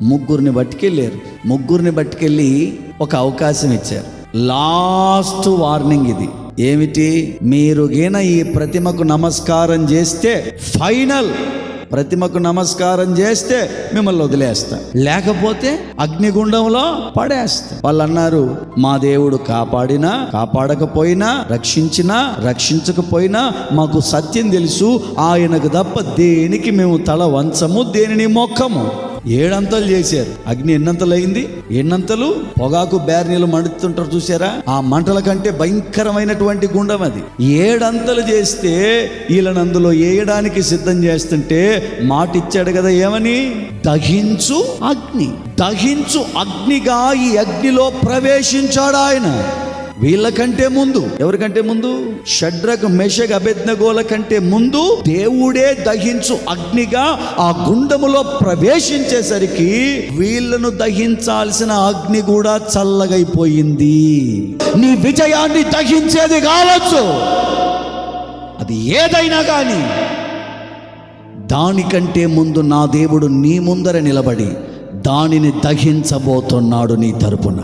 ముగ్గురిని పట్టుకెళ్ళి ఒక అవకాశం ఇచ్చారు. లాస్ట్ వార్నింగ్ ఇది. ఏమిటి? మీరు గీన ఈ ప్రతిమకు నమస్కారం చేస్తే, ఫైనల్ ప్రతిమకు నమస్కారం చేస్తే మిమ్మల్ని వదిలేస్తా, లేకపోతే అగ్నిగుండంలో పడేస్తా. వాళ్ళు అన్నారు, మా దేవుడు కాపాడినా కాపాడకపోయినా, రక్షించినా రక్షించకపోయినా మాకు సత్యం తెలుసు, ఆయనకు తప్ప దేనికి మేము తల వంచము, దేనిని మొక్కము. 7 అంతలు చేశారు. అగ్ని ఎన్నంతలు అయింది? 8 అంతలు. పొగాకు బ్యార్నీలు మండుతుంటారు చూసారా? ఆ మంటల కంటే భయంకరమైనటువంటి గుండం అది. 7 అంతలు చేస్తే వీళ్ళని అందులో వేయడానికి సిద్ధం చేస్తుంటే మాట ఇచ్చాడు కదా, ఏమని? దహించు అగ్ని. దహించు అగ్నిగా ఈ అగ్నిలో ప్రవేశించాడు ఆయన. వీళ్ళకంటే ముందు, ఎవరికంటే ముందు? షడ్రక్ మెషక్ అబేద్నెగోల కంటే ముందు దేవుడే దహించు అగ్నిగా ఆ గుండములో ప్రవేశించేసరికి వీళ్ళను దహించాల్సిన అగ్ని కూడా చల్లగైపోయింది. నీ విజయాన్ని దహించేది కావచ్చు, అది ఏదైనా కానీ, దానికంటే ముందు నా దేవుడు నీ ముందర నిలబడి దానిని దహించబోతున్నాడు నీ తరపున.